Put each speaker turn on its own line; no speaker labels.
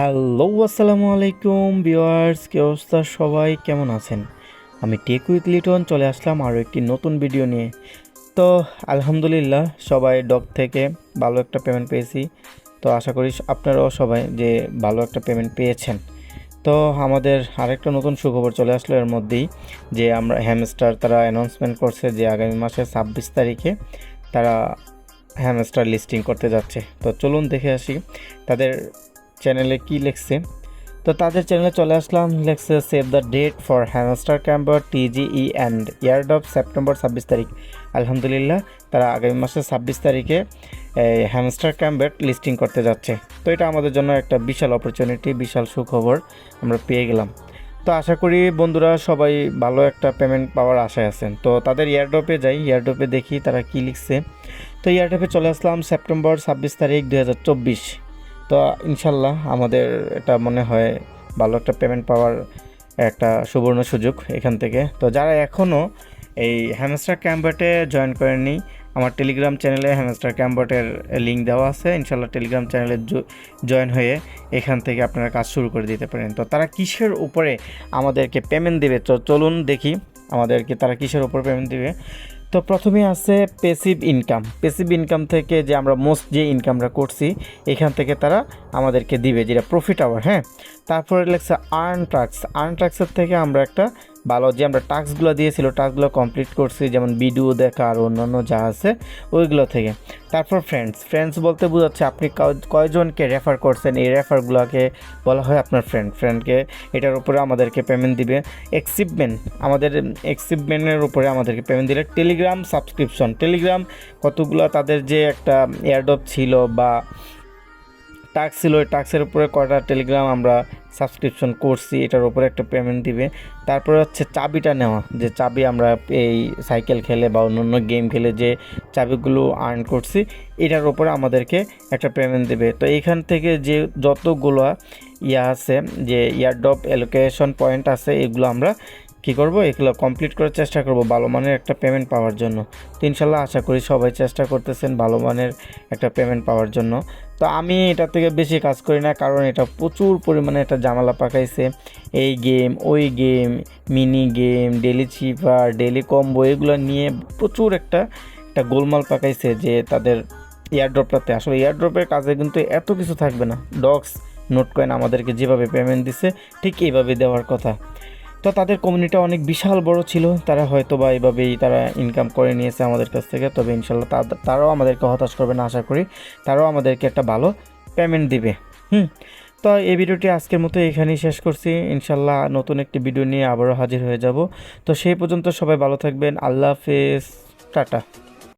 Hello, আসসালামু আলাইকুম viewers, কি অবস্থা? সবাই কেমন আছেন? আমি টেক উইথ লিটন চলে আসলাম আরও একটি নতুন ভিডিও নিয়ে। তো আলহামদুলিল্লাহ সবাই ডগ থেকে ভালো একটা পেমেন্ট পেয়েছি। তো আশা করি আপনারাও সবাই যে ভালো একটা পেমেন্ট পেয়েছেন। তো আমাদের আরেকটা নতুন সুখবর চলে আসলো এর মধ্যেই, যে আমরা হ্যামস্টার তারা অ্যানাউন্সমেন্ট করছে যে আগামী মাসের 26 তারিখে তারা হ্যামস্টার লিস্টিং করতে যাচ্ছে। তো চলুন দেখে আসি তাদের চ্যানেলে কি লিখছে। তো তাদের চ্যানেলে চলে আসলাম, লিখছে save the date for hamster camper TGE and yard of September 26 তারিখ। আলহামদুলিল্লাহ তারা আগামী মাসের 26 তারিখে হ্যামস্টার ক্যাম্পেট লিস্টিং করতে যাচ্ছে। তো এটা আমাদের জন্য একটা বিশাল অপরচুনিটি, বিশাল সুখবর আমরা পেয়ে গেলাম। তো আশা করি বন্ধুরা সবাই ভালো একটা পেমেন্ট পাওয়ার আশায় আছেন। তো তাদের ইয়ারড্রপে যাই, ইয়ারড্রপে দেখি তারা কি লিখছে। তো ইয়ারড্রপে চলে আসলাম সেপ্টেম্বর 26 তারিখ 2024। তো ইনশাল্লাহ আমাদের এটা মনে হয় ভালো একটা পেমেন্ট পাওয়ার একটা সুবর্ণ সুযোগ এখান থেকে। তো যারা এখনও এই হ্যামস্টার ক্যাম্পেটে জয়েন করেননি, আমার টেলিগ্রাম চ্যানেলে হ্যামস্টার ক্যাম্পেটের লিঙ্ক দেওয়া আছে। ইনশাল্লাহ টেলিগ্রাম চ্যানেলে জয়েন হয়ে এখান থেকে আপনারা কাজ শুরু করে দিতে পারেন। তো তারা কিসের উপরে আমাদেরকে পেমেন্ট দেবে, তো চলুন দেখি আমাদেরকে তারা কিসের উপর পেমেন্ট দেবে। তো প্রথমে আছে প্যাসিভ ইনকাম। প্যাসিভ ইনকাম থেকে যে আমরা মোস্ট যে ইনকামটা করছি এখান থেকে তারা আমাদেরকে দিবে, যেটা প্রফিট আওয়ার। হ্যাঁ, তারপরে লেখছে আর্ন টাস্ক। আর্ন টাস্কের থেকে আমরা একটা ভালো যে আমরা টাস্কগুলো দিয়েছিল টাস্কগুলো কমপ্লিট করছি, যেমন ভিডিও দেখা আর অন্যান্য যা আছে ওইগুলো থেকে। তারপর ফ্রেন্ডস। ফ্রেন্ডস বলতে বোঝাচ্ছে আপনি কয়জনকে রেফার করছেন, এই রেফারগুলোকে বলা হয় আপনার ফ্রেন্ডকে এটার উপরে আমাদেরকে পেমেন্ট দিবে। অ্যাচিভমেন্ট, আমাদের অ্যাচিভমেন্টের উপরে আমাদেরকে পেমেন্ট দিলে। টেলিগ্রাম সাবস্ক্রিপশন, টেলিগ্রাম কতগুলো তাদের যে একটা এয়ারড্রপ ছিল বা টাস্ক ছিল, ওই টাস্কের উপরে কয়টা টেলিগ্রাম আমরা সাবস্ক্রিপশন করছি এটার উপরে একটা পেমেন্ট দিবে। তারপরে হচ্ছে চাবিটা নেওয়া, যে চাবি আমরা এই সাইকেল খেলে বা অন্যান্য গেম খেলে যে চাবিগুলো আর্ন করছি এটার উপরে আমাদেরকে একটা পেমেন্ট দেবে। তো এইখান থেকে যে যতগুলো আছে, যে ইয়ারড্রপ অ্যালোকেশন পয়েন্ট আছে, এগুলো আমরা কী করব, এগুলো কমপ্লিট করার চেষ্টা করব ভালো মানের একটা পেমেন্ট পাওয়ার জন্য। তো ইনশাল্লাহ আশা করি সবাই চেষ্টা করতেছেন ভালো মানের একটা পেমেন্ট পাওয়ার জন্য। তো আমি এটা থেকে বেশি কাজ করি না, কারণ এটা প্রচুর পরিমাণে একটা ঝামেলা পাকাইছে। এই গেম ওই গেম, মিনি গেম, ডেলি চিপার, ডেলি কম্বো, এগুলো নিয়ে প্রচুর একটা গোলমাল পাকাইছে। যে তাদের এয়ারড্রপটাতে আসলে এয়ারড্রপের কাজে কিন্তু এত কিছু থাকবে না। ডক্স নোট কয়েন আমাদেরকে যেভাবে পেমেন্ট দিছে ঠিক এইভাবে দেওয়ার কথা। তো তাদের কমিউনিটি অনেক বিশাল বড় ছিল, তারা হয়তো বা এইভাবেই তারা ইনকাম করে নিয়েছে আমাদের কাছ থেকে। তবে ইনশাল্লাহ তারাও আমাদেরকে হতাশ করবে না, আশা করি তারাও আমাদেরকে একটা ভালো পেমেন্ট দিবে। তো এই ভিডিওটি আজকের মতো এখানেই শেষ করছি। ইনশাল্লাহ নতুন একটি ভিডিও নিয়ে আবারও হাজির হয়ে যাব। তো সেই পর্যন্ত সবাই ভালো থাকবেন। আল্লাহ হাফেজ, টাটা।